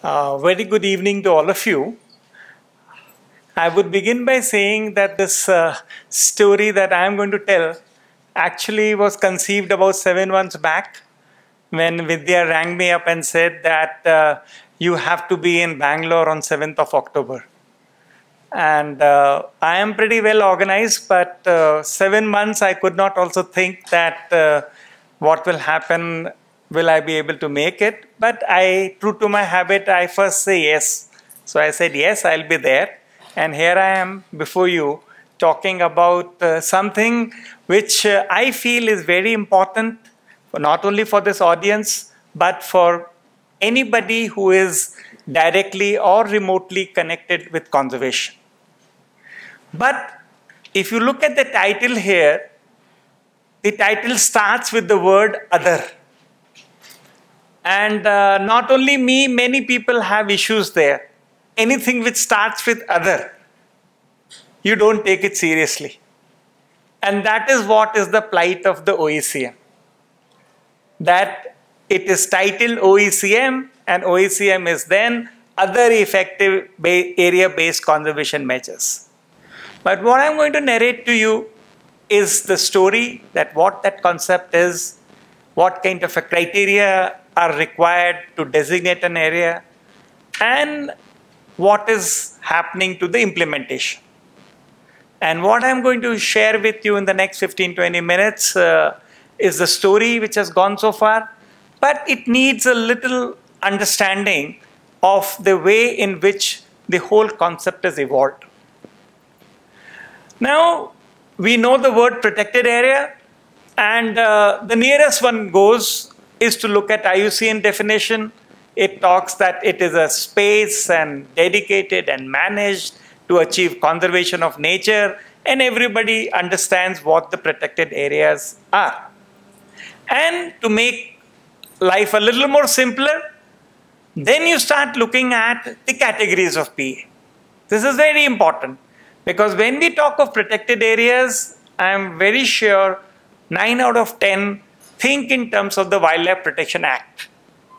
Very good evening to all of you. I would begin by saying that this story that I am going to tell actually was conceived about 7 months back when Vidya rang me up and said that you have to be in Bangalore on 7th of October. And I am pretty well organized, but 7 months I could not also think that what will happen, will I be able to make it? But true to my habit, I first say yes. So I said, yes, I'll be there. And here I am before you talking about something which I feel is very important, not only for this audience, but for anybody who is directly or remotely connected with conservation. But if you look at the title here, the title starts with the word other. And not only me, many people have issues there. Anything which starts with other, you don't take it seriously. And that is what is the plight of the OECM. That it is titled OECM, and OECM is then other effective area-based conservation measures. But what I'm going to narrate to you is the story, that what that concept is, what kind of a criteria are required to designate an area, and what is happening to the implementation. And what I'm going to share with you in the next 15-20 minutes is the story which has gone so far, but it needs a little understanding of the way in which the whole concept has evolved. Now, we know the word protected area, and the nearest one goes is to look at IUCN definition. It talks that it is a space and dedicated and managed to achieve conservation of nature, and everybody understands what the protected areas are. And to make life a little more simpler, then you start looking at the categories of PA. This is very important, because when we talk of protected areas, I am very sure 9 out of 10 think in terms of the Wildlife Protection Act.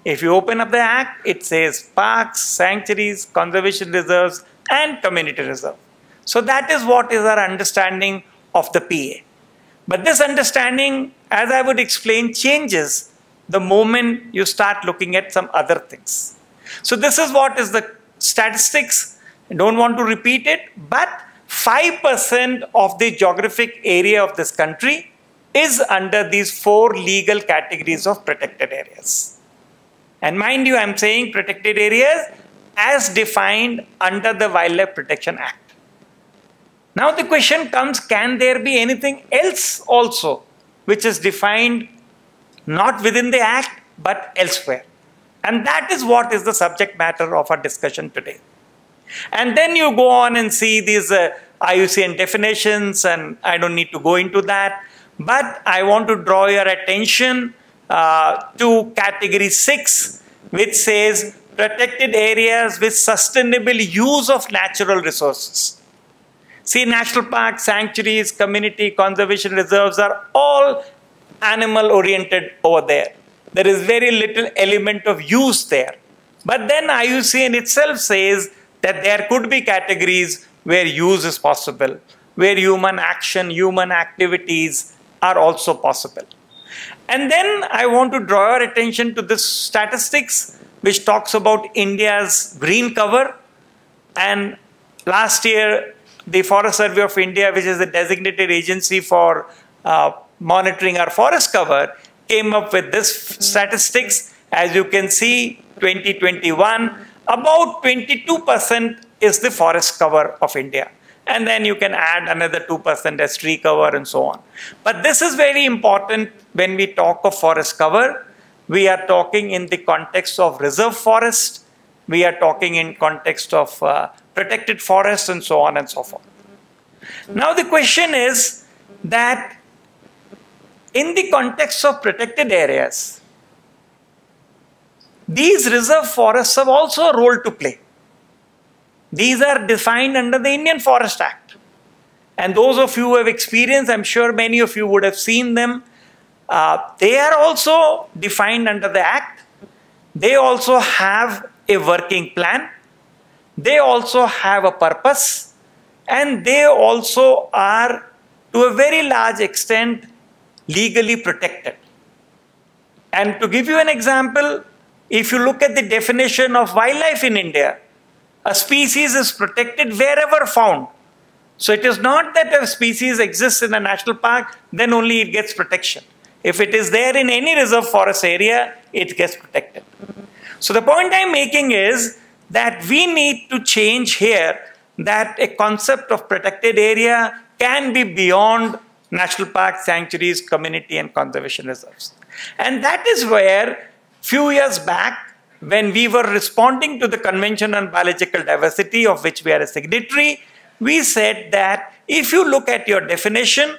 If you open up the Act, it says parks, sanctuaries, conservation reserves, and community reserve. So that is what is our understanding of the PA. But this understanding, as I would explain, changes the moment you start looking at some other things. So this is what is the statistics. I don't want to repeat it, but 5% of the geographic area of this country is under these 4 legal categories of protected areas. And mind you, I'm saying protected areas as defined under the Wildlife Protection Act. Now the question comes, can there be anything else also which is defined not within the Act but elsewhere? And that is what is the subject matter of our discussion today. And then you go on and see these IUCN definitions, and I don't need to go into that. But I want to draw your attention to category 6, which says protected areas with sustainable use of natural resources. See, national parks, sanctuaries, community conservation reserves are all animal-oriented over there. There is very little element of use there. But then IUCN itself says that there could be categories where use is possible, where human action, human activities are also possible. And then I want to draw your attention to this statistics which talks about India's green cover. And last year, the Forest Survey of India, which is a designated agency for monitoring our forest cover, came up with this statistics. As you can see, 2021, about 22% is the forest cover of India. And then you can add another 2% as tree cover and so on. But this is very important when we talk of forest cover. We are talking in the context of reserve forest. We are talking in context of protected forest and so on and so forth. Now the question is that in the context of protected areas, these reserve forests have also a role to play. These are defined under the Indian Forest Act. And those of you who have experienced, I'm sure many of you would have seen them, they are also defined under the Act. They also have a working plan. They also have a purpose, and they also are, to a very large extent, legally protected. And to give you an example, if you look at the definition of wildlife in India, a species is protected wherever found. So it is not that a species exists in a national park, then only it gets protection. If it is there in any reserve forest area, it gets protected. So the point I'm making is that we need to change here that a concept of protected area can be beyond national parks, sanctuaries, community and conservation reserves. And that is where few years back, when we were responding to the Convention on Biological Diversity, of which we are a signatory, we said that if you look at your definition,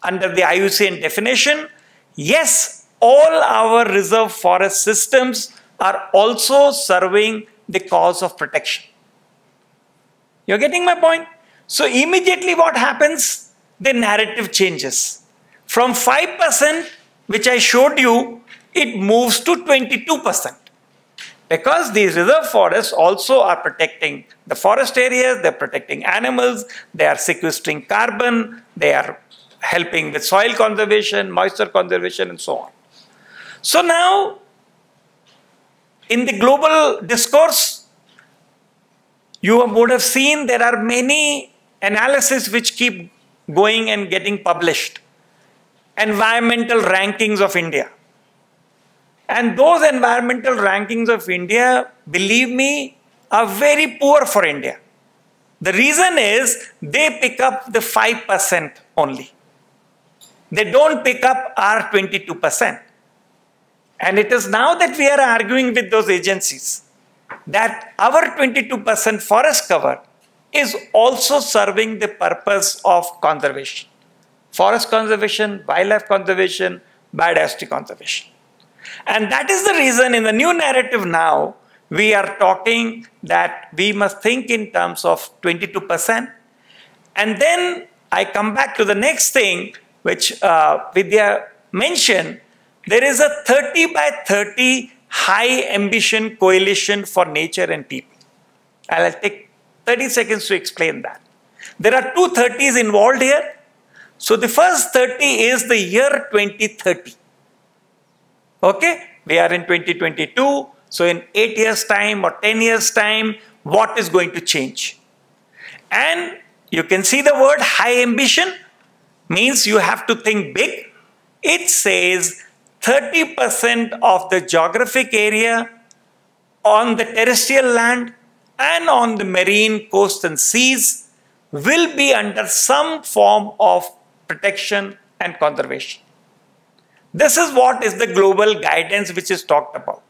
under the IUCN definition, yes, all our reserve forest systems are also serving the cause of protection. You're getting my point? So immediately what happens? The narrative changes. From 5%, which I showed you, it moves to 22%. Because these reserve forests also are protecting the forest areas, they're protecting animals, they are sequestering carbon, they are helping with soil conservation, moisture conservation, and so on. So now, in the global discourse, you would have seen there are many analyses which keep going and getting published. Environmental rankings of India. And those environmental rankings of India, believe me, are very poor for India. The reason is they pick up the 5% only. They don't pick up our 22%. And it is now that we are arguing with those agencies that our 22% forest cover is also serving the purpose of conservation. Forest conservation, wildlife conservation, biodiversity conservation. And that is the reason in the new narrative now, we are talking that we must think in terms of 22%. And then I come back to the next thing, which Vidya mentioned. There is a 30 by 30 high ambition coalition for nature and people. I'll take 30 seconds to explain that. There are two 30s involved here. So the first 30 is the year 2030. Okay, we are in 2022. So in 8 years' time or 10 years' time, what is going to change? And you can see the word high ambition means you have to think big. It says 30% of the geographic area on the terrestrial land and on the marine coast and seas will be under some form of protection and conservation. This is what is the global guidance which is talked about.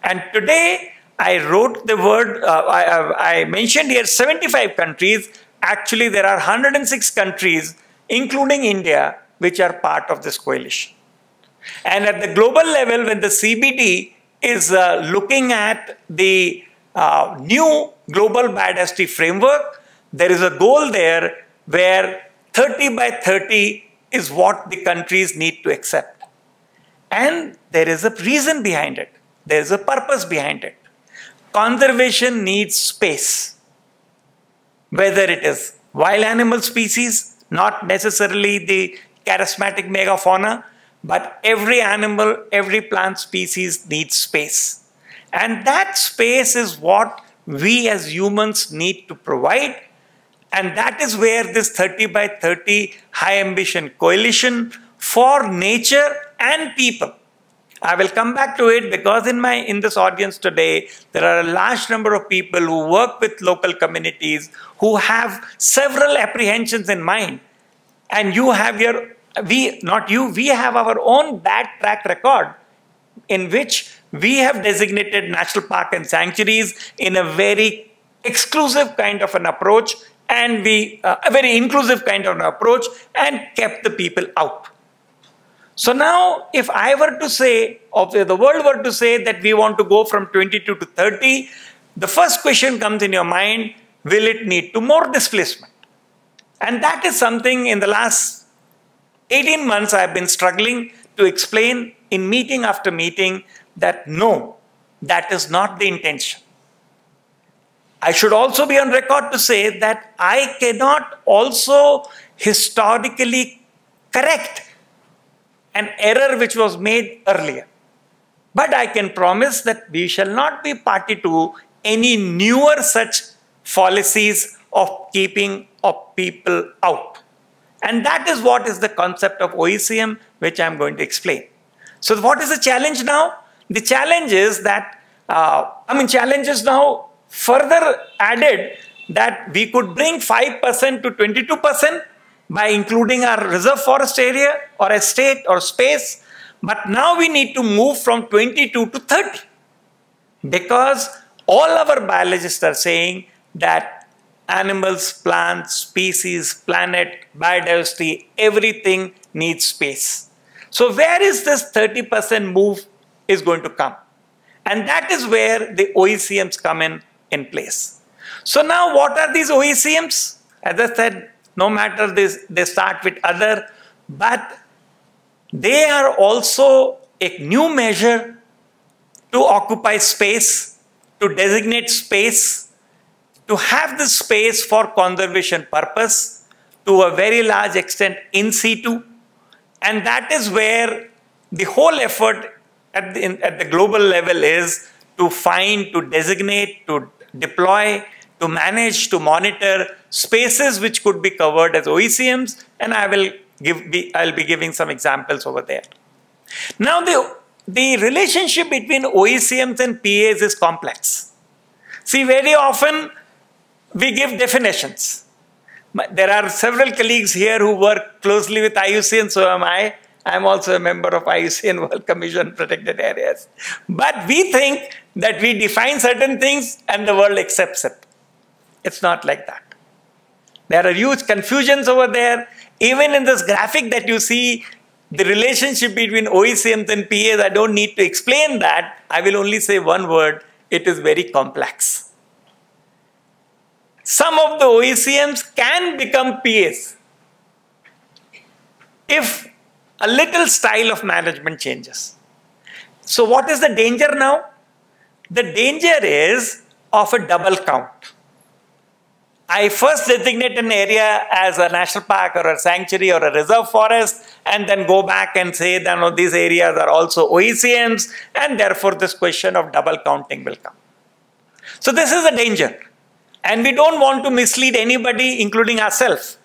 And today I wrote the word, I mentioned here 75 countries. Actually, there are 106 countries, including India, which are part of this coalition. And at the global level, when the CBD is looking at the new global biodiversity framework, there is a goal there where 30 by 30 is what the countries need to accept. And there is a reason behind it. There is a purpose behind it. Conservation needs space. Whether it is wild animal species, not necessarily the charismatic megafauna, but every animal, every plant species needs space. And that space is what we as humans need to provide. And that is where this 30 by 30 high ambition coalition for nature and people. I will come back to it because in this audience today, there are a large number of people who work with local communities who have several apprehensions in mind. And you have we have our own bad track record in which we have designated national park and sanctuaries in a very exclusive kind of an approach and a very inclusive kind of an approach and kept the people out. So now, if I were to say, or the world were to say that we want to go from 22 to 30, the first question comes in your mind, will it need to more displacement? And that is something in the last 18 months I've been struggling to explain in meeting after meeting that no, that is not the intention. I should also be on record to say that I cannot also historically correct an error which was made earlier. But I can promise that we shall not be party to any newer such policies of keeping of people out. And that is what is the concept of OECM, which I'm going to explain. So what is the challenge now? The challenge is that, challenge is now further added that we could bring 5% to 22% by including our reserve forest area or estate or space. But now we need to move from 22 to 30 because all our biologists are saying that animals, plants, species, planet, biodiversity, everything needs space. So where is this 30% move is going to come? And that is where the OECMs come in place. So now what are these OECMs? As I said, no matter this, they start with other, but they are also a new measure to occupy space, to designate space, to have the space for conservation purpose to a very large extent in situ. And that is where the whole effort at the global level is to find, to designate, to deploy, to manage, to monitor spaces which could be covered as OECMs, and I'll be giving some examples over there. Now the relationship between OECMs and PAs is complex. See, very often we give definitions. There are several colleagues here who work closely with IUCN, so am I. I'm also a member of IUCN World Commission Protected Areas. But we think that we define certain things and the world accepts it. It's not like that. There are huge confusions over there. Even in this graphic that you see, the relationship between OECMs and PAs, I don't need to explain that. I will only say one word. It is very complex. Some of the OECMs can become PAs if a little style of management changes. So what is the danger now? The danger is of a double count. I first designate an area as a national park or a sanctuary or a reserve forest and then go back and say that no, these areas are also OECMs and therefore this question of double counting will come. So this is a danger. And we don't want to mislead anybody, including ourselves,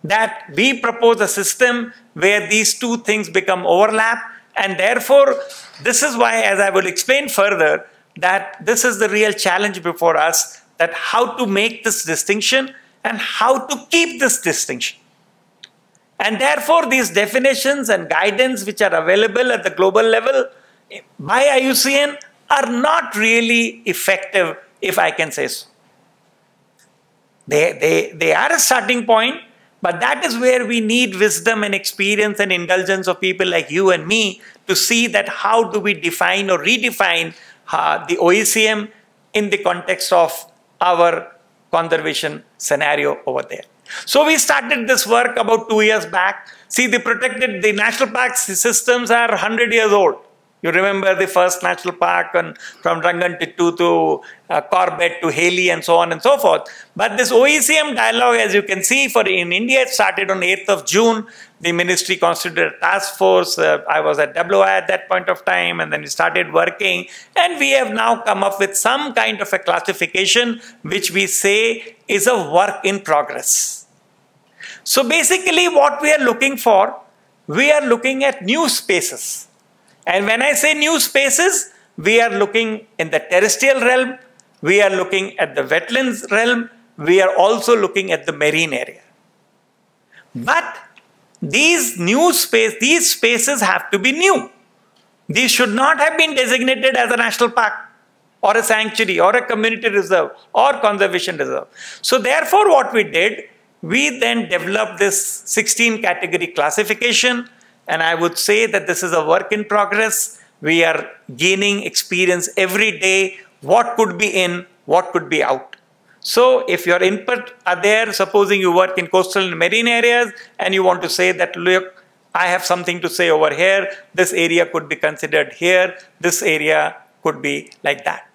that we propose a system where these two things become overlap, and therefore this is why, as I will explain further, that this is the real challenge before us, that how to make this distinction and how to keep this distinction. And therefore these definitions and guidance which are available at the global level by IUCN are not really effective, if I can say so. They are a starting point, but that is where we need wisdom and experience and indulgence of people like you and me to see that how do we define or redefine the OECM in the context of our conservation scenario over there. So we started this work about 2 years back. See, the national park systems are 100 years old. You remember the first national park from Rangantittu to Corbett to Haley and so on and so forth. But this OECM dialogue, as you can see, in India, it started on 8th of June. The ministry constituted a task force. I was at WI at that point of time, and then we started working. And we have now come up with some kind of a classification, which we say is a work in progress. So basically what we are looking for, we are looking at new spaces. And when I say new spaces, we are looking in the terrestrial realm, we are looking at the wetlands realm, we are also looking at the marine area. But these spaces have to be new. These should not have been designated as a national park or a sanctuary or a community reserve or conservation reserve. So therefore what we did, we then developed this 16 category classification. And I would say that this is a work in progress. We are gaining experience every day. What could be in, what could be out. So if your input are there, supposing you work in coastal and marine areas, and you want to say that, look, I have something to say over here. This area could be considered here. This area could be like that.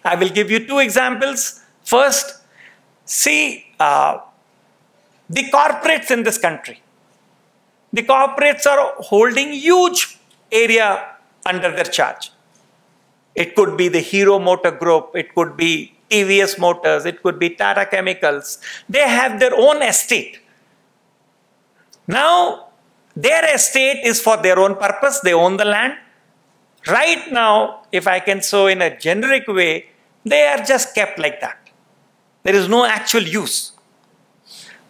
I will give you two examples. First, see the corporates in this country. The corporates are holding huge area under their charge. It could be the Hero Motor Group, it could be TVS Motors, it could be Tata Chemicals. They have their own estate. Now, their estate is for their own purpose, they own the land. Right now, if I can say in a generic way, they are just kept like that. There is no actual use.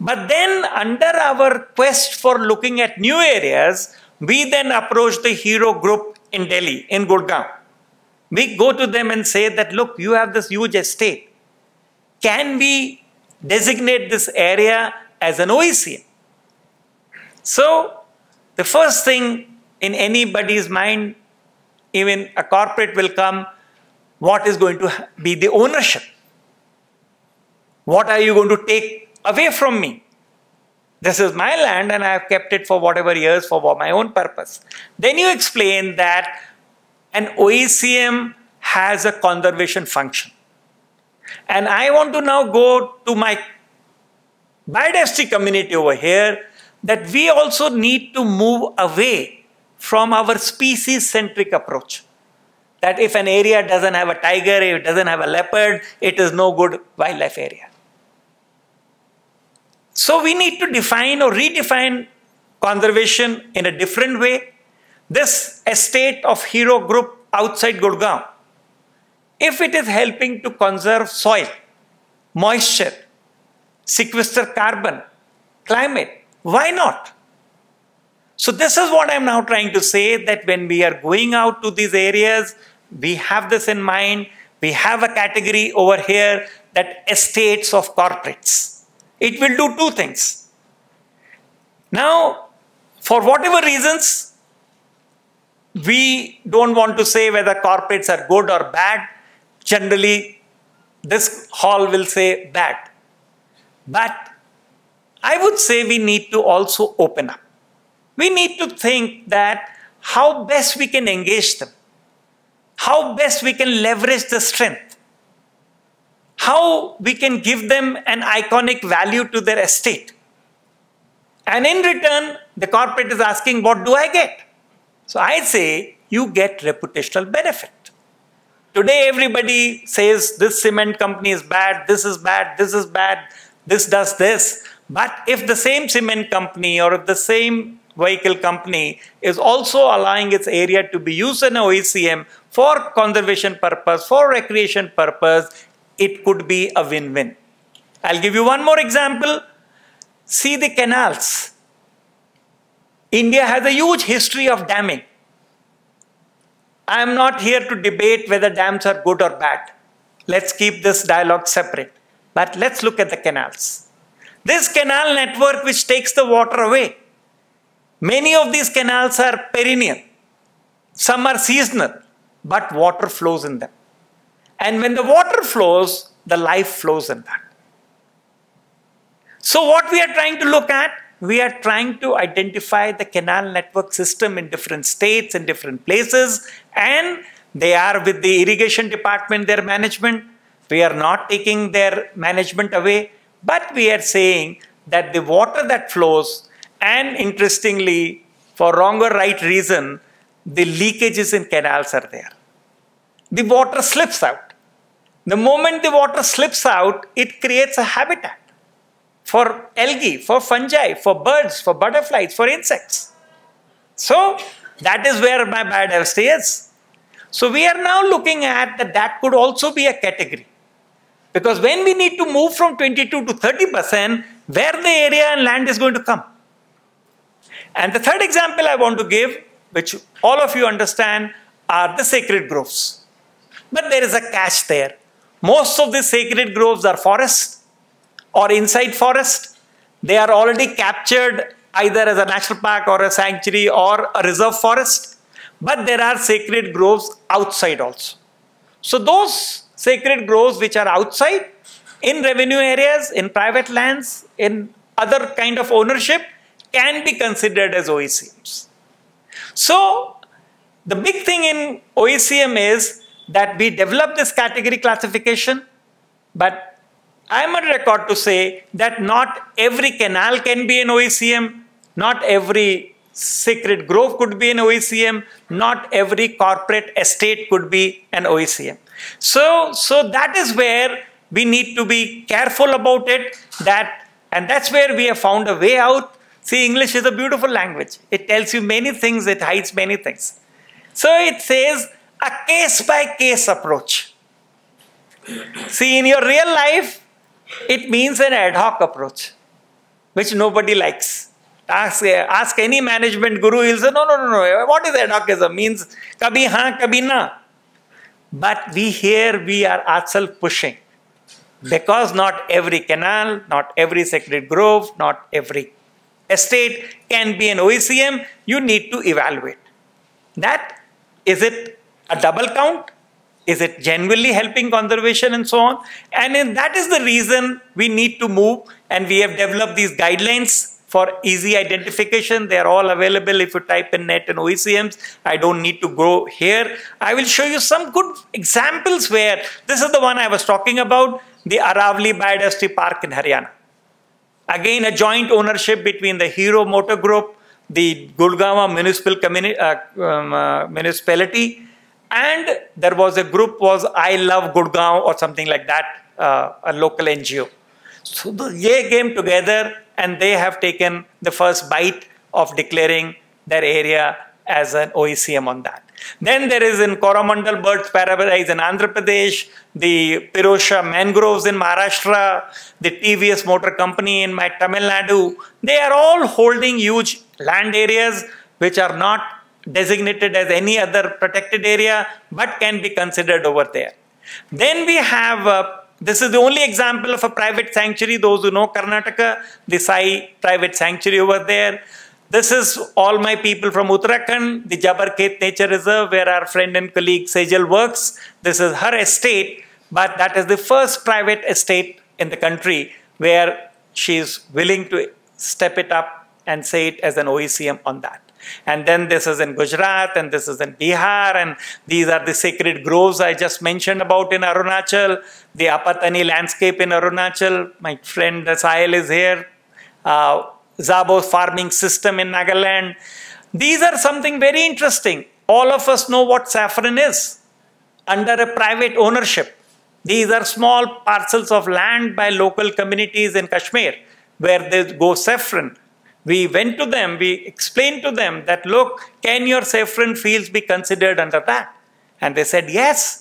But then under our quest for looking at new areas, we then approach the Hero Group in Delhi, in Gurgaon. We go to them and say that, look, you have this huge estate. Can we designate this area as an OECM? So, the first thing in anybody's mind, even a corporate will come, what is going to be the ownership? What are you going to take away from me? This is my land and I have kept it for whatever years for my own purpose. Then you explain that an OECM has a conservation function. And I want to now go to my biodiversity community over here, that we also need to move away from our species-centric approach. That if an area doesn't have a tiger, if it doesn't have a leopard, it is no good wildlife area. So we need to define or redefine conservation in a different way. This estate of Hero Group outside Gurgaon, if it is helping to conserve soil, moisture, sequester carbon, climate, why not? So this is what I'm now trying to say, that when we are going out to these areas, we have this in mind. We have a category over here, that estates of corporates. It will do two things. Now, for whatever reasons, we don't want to say whether corporates are good or bad. Generally, this hall will say bad. But I would say we need to also open up. We need to think that how best we can engage them, how best we can leverage the strength, how we can give them an iconic value to their estate. And in return, the corporate is asking, what do I get? So I say, you get reputational benefit. Today, everybody says this cement company is bad, this is bad, this is bad, this does this. But if the same cement company or if the same vehicle company is also allowing its area to be used in an OECM for conservation purpose, for recreation purpose, it could be a win-win. I'll give you one more example. See the canals. India has a huge history of damming. I am not here to debate whether dams are good or bad. Let's keep this dialogue separate. But let's look at the canals. This canal network which takes the water away. Many of these canals are perennial. Some are seasonal, but water flows in them. And when the water flows, the life flows in that. So what we are trying to look at, we are trying to identify the canal network system in different states, in different places, and they are with the irrigation department, their management. We are not taking their management away, but we are saying that the water that flows, and interestingly, for wrong or right reason, the leakages in canals are there. The water slips out. The moment the water slips out, it creates a habitat for algae, for fungi, for birds, for butterflies, for insects. So that is where my biodiversity is. So we are now looking at that could also be a category. Because when we need to move from 22 to 30%, where the area and land is going to come. And the third example I want to give, which all of you understand, are the sacred groves. But there is a catch there. Most of the sacred groves are forests or inside forest. They are already captured either as a national park or a sanctuary or a reserve forest. But there are sacred groves outside also. So those sacred groves which are outside, in revenue areas, in private lands, in other kind of ownership, can be considered as OECMs. So the big thing in OECM is that we develop this category classification, but I'm on record to say that not every canal can be an OECM, not every sacred grove could be an OECM, not every corporate estate could be an OECM. So that is where we need to be careful about it, and that's where we have found a way out. See, English is a beautiful language. It tells you many things, it hides many things. So it says a case-by-case approach. See, in your real life, it means an ad hoc approach, which nobody likes. Ask any management guru, he'll say, no. What is ad hocism? Means kabhi haan, kabhi na. But we are ourselves pushing. Because not every canal, not every sacred grove, not every estate can be an OECM, you need to evaluate. Is it a double count? Is it genuinely helping conservation and so on? And that is the reason we need to move, and we have developed these guidelines for easy identification. They are all available if you type in net and OECMs. I don't need to go here. I will show you some good examples where, this is the one I was talking about, the Aravali Biodiversity Park in Haryana. Again, a joint ownership between the Hero Motor Group, the Gurgaon municipality, and there was a group was I Love Gurgaon or something like that, a local NGO. So they came together and they have taken the first bite of declaring their area as an OECM on that. Then there is in Coromandel Birds Paradise in Andhra Pradesh, the Pirosha Mangroves in Maharashtra, the TVS Motor Company in my Tamil Nadu. They are all holding huge land areas which are not designated as any other protected area but can be considered over there. Then we have, this is the only example of a private sanctuary, those who know Karnataka, the Sai private sanctuary over there. This is all my people from Uttarakhand, the Jabarkhet Nature Reserve, where our friend and colleague Sejal works. This is her estate, but that is the first private estate in the country where she is willing to step it up and say it as an OECM on that. And then this is in Gujarat, and this is in Bihar, and these are the sacred groves I just mentioned about in Arunachal, the Apatani landscape in Arunachal. My friend Sahil is here. Zabo's farming system in Nagaland. These are something very interesting. All of us know what saffron is under a private ownership. These are small parcels of land by local communities in Kashmir where they go saffron. We went to them, we explained to them that, look, can your saffron fields be considered under that? And they said, yes.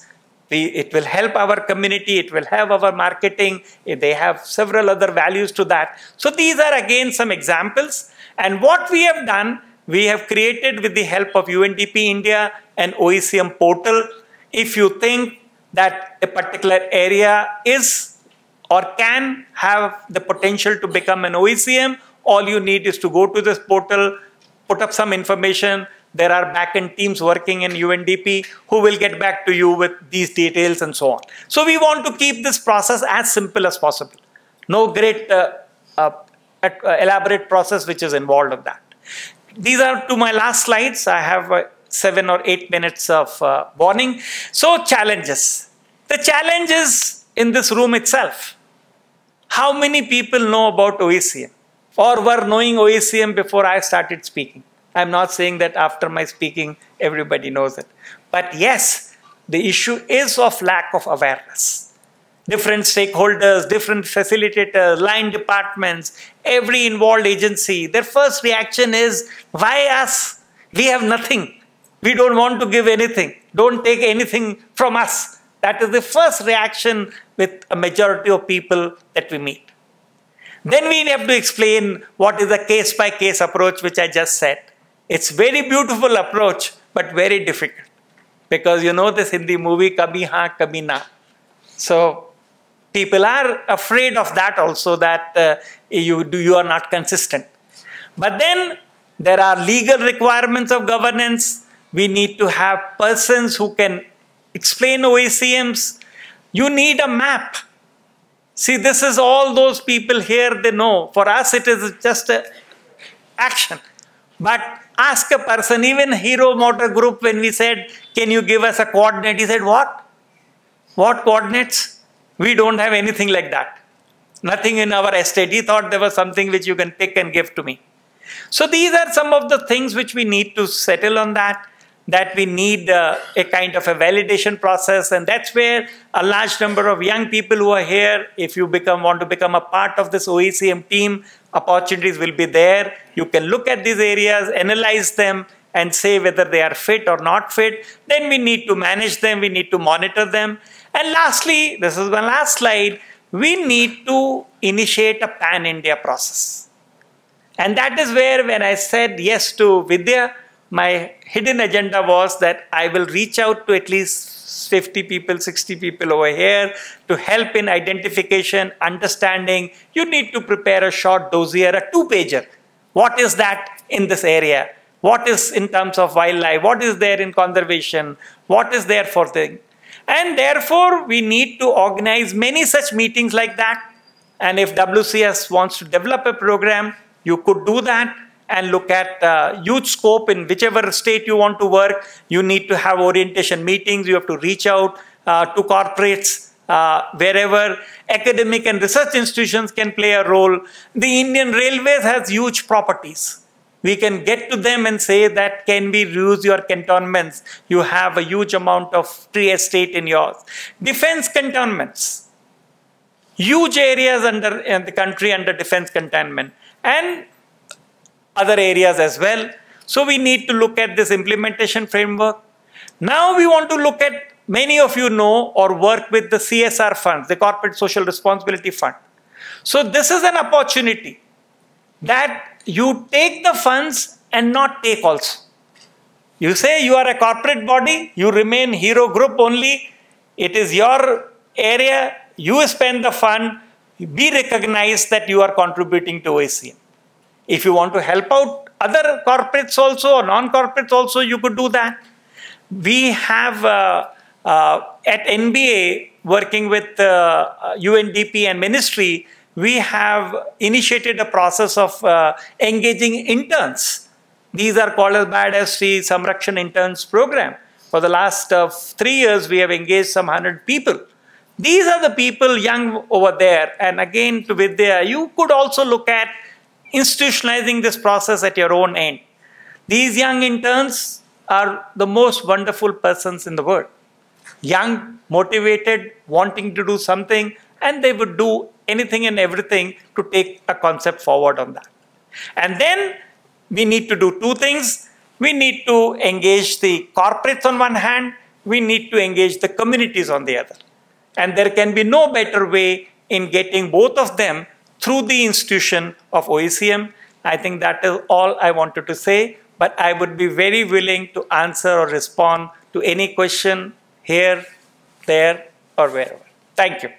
It will help our community, it will have our marketing, they have several other values to that. So these are again some examples. And what we have done, we have created with the help of UNDP India an OECM portal. If you think that a particular area is or can have the potential to become an OECM, all you need is to go to this portal, put up some information. There are back-end teams working in UNDP who will get back to you with these details and so on. So we want to keep this process as simple as possible. No great elaborate process which is involved in that. These are to my last slides. I have 7 or 8 minutes of warning. So challenges. The challenge is in this room itself. How many people know about OECM or were knowing OECM before I started speaking? I'm not saying that after my speaking, everybody knows it. But yes, the issue is of lack of awareness. Different stakeholders, different facilitators, line departments, every involved agency, their first reaction is, why us? We have nothing. We don't want to give anything. Don't take anything from us. That is the first reaction with a majority of people that we meet. Then we have to explain what is the case-by-case approach, which I just said. It's very beautiful approach, but very difficult. Because you know this Hindi movie, Kabhi Haan, Kabhi Na. So people are afraid of that also, that you are not consistent. But then there are legal requirements of governance. We need to have persons who can explain OECMs. You need a map. See, this is all those people here, they know. For us, it is just an action. But ask a person, even Hero Motor Group, when we said, can you give us a coordinate? He said, what? What coordinates? We don't have anything like that. nothing in our estate. He thought there was something which you can pick and give to me. So these are some of the things which we need to settle on, that we need a kind of a validation process. And that's where a large number of young people who are here, if you want to become a part of this OECM team, opportunities will be there. You can look at these areas, analyze them, and say whether they are fit or not fit. Then we need to manage them, we need to monitor them. And lastly, this is my last slide, we need to initiate a pan-India process. And that is where, when I said yes to Vidya, my hidden agenda was that I will reach out to at least 50 people, 60 people over here to help in identification, understanding. You need to prepare a short dossier, a 2-pager. What is that in this area? What is in terms of wildlife? What is there in conservation? What is there for things? And therefore, we need to organize many such meetings like that. And if WCS wants to develop a program, you could do that and look at huge scope in whichever state you want to work. You need to have orientation meetings. You have to reach out to corporates, wherever academic and research institutions can play a role. The Indian Railways has huge properties. We can get to them and say that, can we reuse your cantonments? You have a huge amount of tree estate in yours. Defense cantonments. Huge areas in the country under defense cantonment. And other areas as well. So we need to look at this implementation framework. Now we want to look at, many of you know or work with the CSR funds, the Corporate Social Responsibility Fund. So this is an opportunity that you take the funds and not take also. You say you are a corporate body, you remain hero group only, it is your area, you spend the fund, be recognized that you are contributing to OECM. If you want to help out other corporates also or non-corporates also, you could do that. We have at NBA, working with UNDP and ministry, we have initiated a process of engaging interns. These are called as Biodiversity Samrakshan Interns Program. For the last 3 years, we have engaged some 100 people. These are the people young over there. And again, to Vidya, you could also look at institutionalizing this process at your own end. These young interns are the most wonderful persons in the world. Young, motivated, wanting to do something, and they would do anything and everything to take a concept forward on that. And then we need to do 2 things. We need to engage the corporates on one hand, we need to engage the communities on the other. And there can be no better way in getting both of them through the institution of OECM. I think that is all I wanted to say, but I would be very willing to answer or respond to any question here, there, or wherever. Thank you.